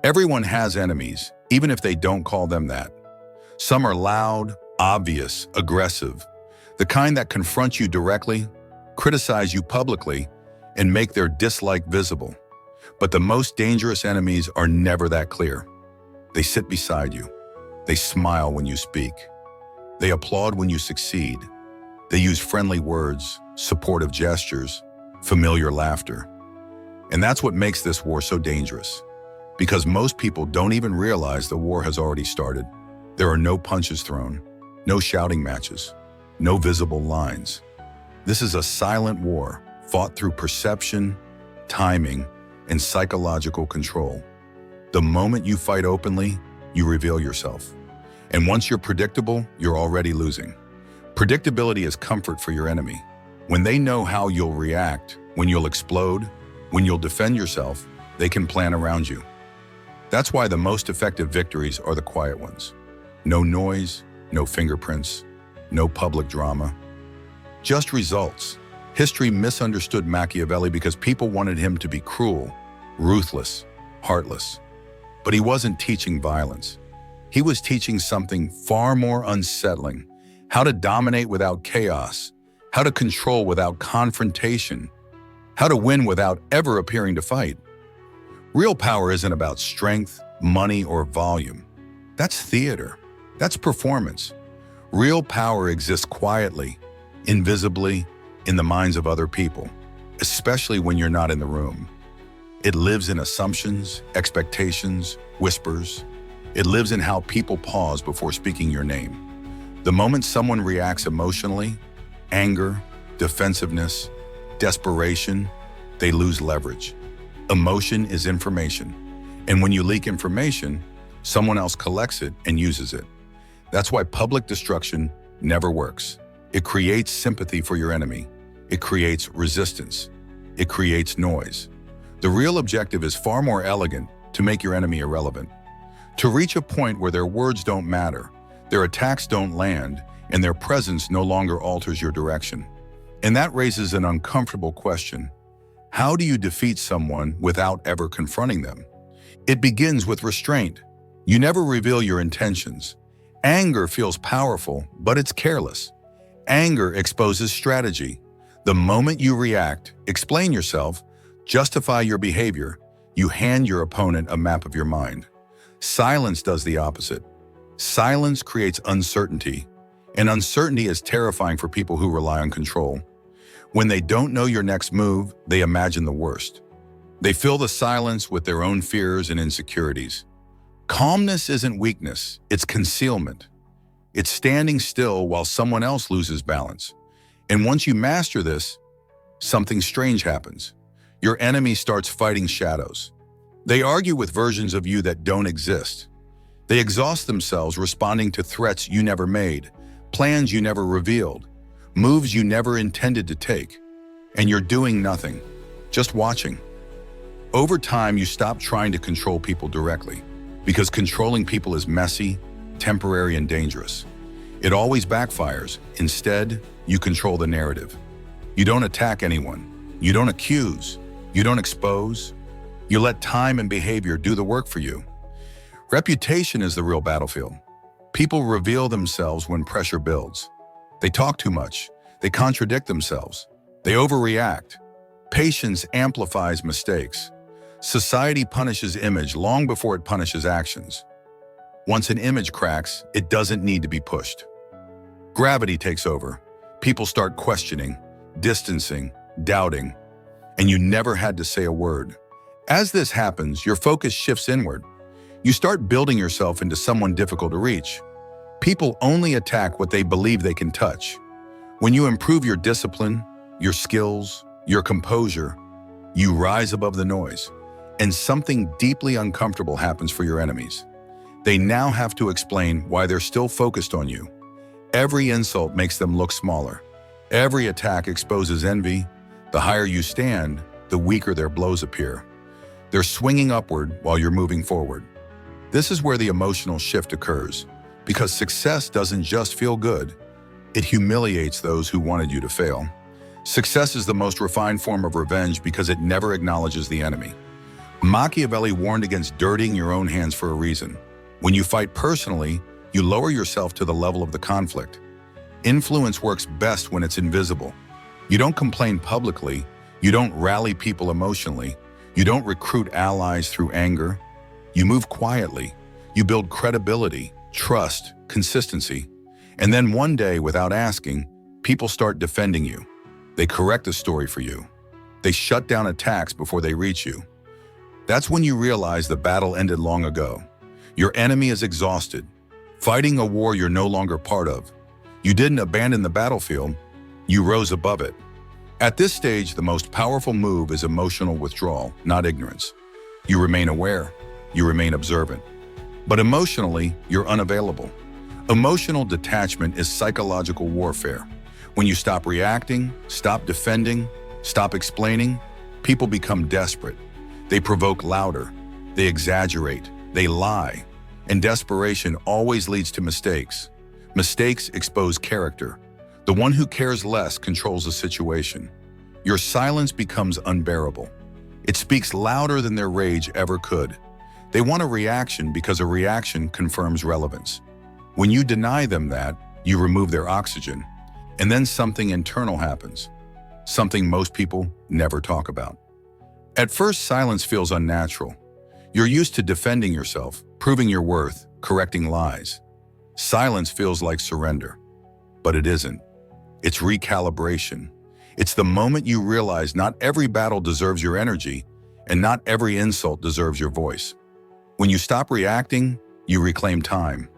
Everyone has enemies, even if they don't call them that. Some are loud, obvious, aggressive, the kind that confront you directly, criticize you publicly, and make their dislike visible. But the most dangerous enemies are never that clear. They sit beside you. They smile when you speak. They applaud when you succeed. They use friendly words, supportive gestures, familiar laughter. And that's what makes this war so dangerous. Because most people don't even realize the war has already started. There are no punches thrown, no shouting matches, no visible lines. This is a silent war fought through perception, timing, and psychological control. The moment you fight openly, you reveal yourself. And once you're predictable, you're already losing. Predictability is comfort for your enemy. When they know how you'll react, when you'll explode, when you'll defend yourself, they can plan around you. That's why the most effective victories are the quiet ones. No noise, no fingerprints, no public drama. Just results. History misunderstood Machiavelli because people wanted him to be cruel, ruthless, heartless. But he wasn't teaching violence. He was teaching something far more unsettling: how to dominate without chaos, how to control without confrontation, how to win without ever appearing to fight. Real power isn't about strength, money, or volume. That's theater. That's performance. Real power exists quietly, invisibly, in the minds of other people, especially when you're not in the room. It lives in assumptions, expectations, whispers. It lives in how people pause before speaking your name. The moment someone reacts emotionally, anger, defensiveness, desperation, they lose leverage. Emotion is information, and when you leak information, someone else collects it and uses it. That's why public destruction never works. It creates sympathy for your enemy. It creates resistance. It creates noise. The real objective is far more elegant: to make your enemy irrelevant. To reach a point where their words don't matter, their attacks don't land, and their presence no longer alters your direction. And that raises an uncomfortable question. How do you defeat someone without ever confronting them? It begins with restraint. You never reveal your intentions. Anger feels powerful, but it's careless. Anger exposes strategy. The moment you react, explain yourself, justify your behavior, you hand your opponent a map of your mind. Silence does the opposite. Silence creates uncertainty, and uncertainty is terrifying for people who rely on control. When they don't know your next move, they imagine the worst. They fill the silence with their own fears and insecurities. Calmness isn't weakness, it's concealment. It's standing still while someone else loses balance. And once you master this, something strange happens. Your enemy starts fighting shadows. They argue with versions of you that don't exist. They exhaust themselves responding to threats you never made, plans you never revealed, moves you never intended to take. And you're doing nothing, just watching. Over time, you stop trying to control people directly, because controlling people is messy, temporary, and dangerous. It always backfires. Instead, you control the narrative. You don't attack anyone. You don't accuse. You don't expose. You let time and behavior do the work for you. Reputation is the real battlefield. People reveal themselves when pressure builds. They talk too much. They contradict themselves. They overreact. Patience amplifies mistakes. Society punishes image long before it punishes actions. Once an image cracks, it doesn't need to be pushed. Gravity takes over. People start questioning, distancing, doubting, and you never had to say a word. As this happens, your focus shifts inward. You start building yourself into someone difficult to reach. People only attack what they believe they can touch. When you improve your discipline, your skills, your composure, you rise above the noise, and something deeply uncomfortable happens for your enemies. They now have to explain why they're still focused on you. Every insult makes them look smaller. Every attack exposes envy. The higher you stand, the weaker their blows appear. They're swinging upward while you're moving forward. This is where the emotional shift occurs, because success doesn't just feel good, it humiliates those who wanted you to fail. Success is the most refined form of revenge because it never acknowledges the enemy. Machiavelli warned against dirtying your own hands for a reason. When you fight personally, you lower yourself to the level of the conflict. Influence works best when it's invisible. You don't complain publicly. You don't rally people emotionally. You don't recruit allies through anger. You move quietly. You build credibility, trust, consistency. And then one day, without asking, people start defending you. They correct the story for you. They shut down attacks before they reach you. That's when you realize the battle ended long ago. Your enemy is exhausted, fighting a war you're no longer part of. You didn't abandon the battlefield, you rose above it. At this stage, the most powerful move is emotional withdrawal, not ignorance. You remain aware, you remain observant. But emotionally, you're unavailable. Emotional detachment is psychological warfare. When you stop reacting, stop defending, stop explaining, people become desperate. They provoke louder, they exaggerate, they lie, and desperation always leads to mistakes. Mistakes expose character. The one who cares less controls the situation. Your silence becomes unbearable. It speaks louder than their rage ever could. They want a reaction because a reaction confirms relevance. When you deny them that, you remove their oxygen, and then something internal happens, something most people never talk about. At first, silence feels unnatural. You're used to defending yourself, proving your worth, correcting lies. Silence feels like surrender, but it isn't. It's recalibration. It's the moment you realize not every battle deserves your energy, and not every insult deserves your voice. When you stop reacting, you reclaim time.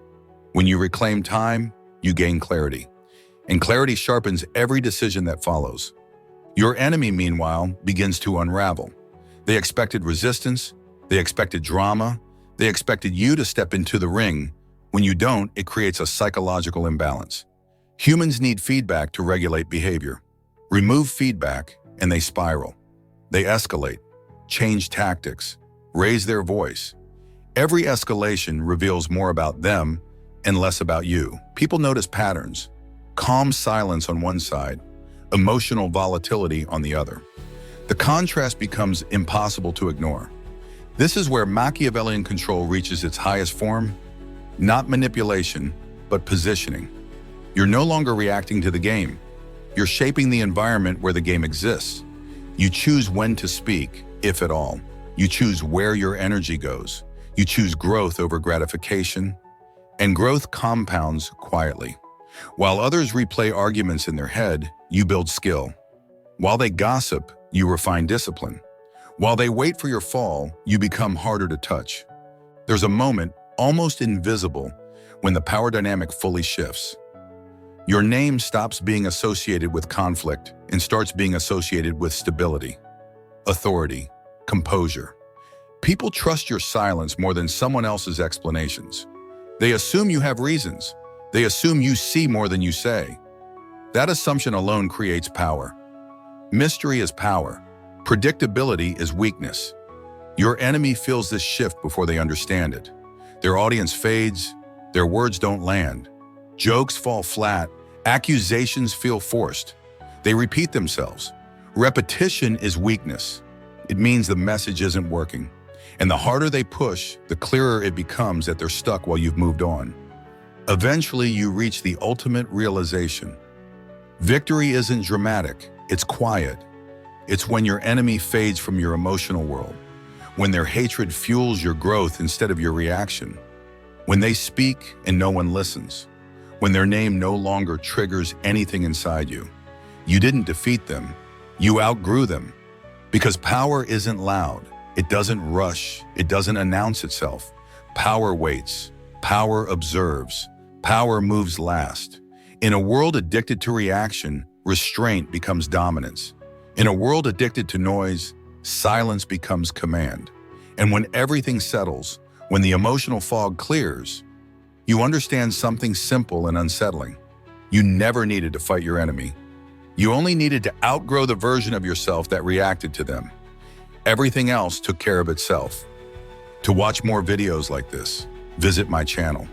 When you reclaim time, you gain clarity. And clarity sharpens every decision that follows. Your enemy, meanwhile, begins to unravel. They expected resistance, they expected drama, they expected you to step into the ring. When you don't, it creates a psychological imbalance. Humans need feedback to regulate behavior. Remove feedback, and they spiral. They escalate, change tactics, raise their voice. Every escalation reveals more about them and less about you. People notice patterns: calm silence on one side, emotional volatility on the other. The contrast becomes impossible to ignore. This is where Machiavellian control reaches its highest form, not manipulation, but positioning. You're no longer reacting to the game. You're shaping the environment where the game exists. You choose when to speak, if at all. You choose where your energy goes. You choose growth over gratification, and growth compounds quietly. While others replay arguments in their head, you build skill. While they gossip, you refine discipline. While they wait for your fall, you become harder to touch. There's a moment, almost invisible, when the power dynamic fully shifts. Your name stops being associated with conflict and starts being associated with stability, authority, composure. People trust your silence more than someone else's explanations. They assume you have reasons. They assume you see more than you say. That assumption alone creates power. Mystery is power. Predictability is weakness. Your enemy feels this shift before they understand it. Their audience fades. Their words don't land. Jokes fall flat. Accusations feel forced. They repeat themselves. Repetition is weakness. It means the message isn't working. And the harder they push, the clearer it becomes that they're stuck while you've moved on. Eventually, you reach the ultimate realization. Victory isn't dramatic, it's quiet. It's when your enemy fades from your emotional world, when their hatred fuels your growth instead of your reaction, when they speak and no one listens, when their name no longer triggers anything inside you. You didn't defeat them, you outgrew them. Because power isn't loud, it doesn't rush, it doesn't announce itself. Power waits, power observes, power moves last. In a world addicted to reaction, restraint becomes dominance. In a world addicted to noise, silence becomes command. And when everything settles, when the emotional fog clears, you understand something simple and unsettling. You never needed to fight your enemy. You only needed to outgrow the version of yourself that reacted to them. Everything else took care of itself. To watch more videos like this, visit my channel.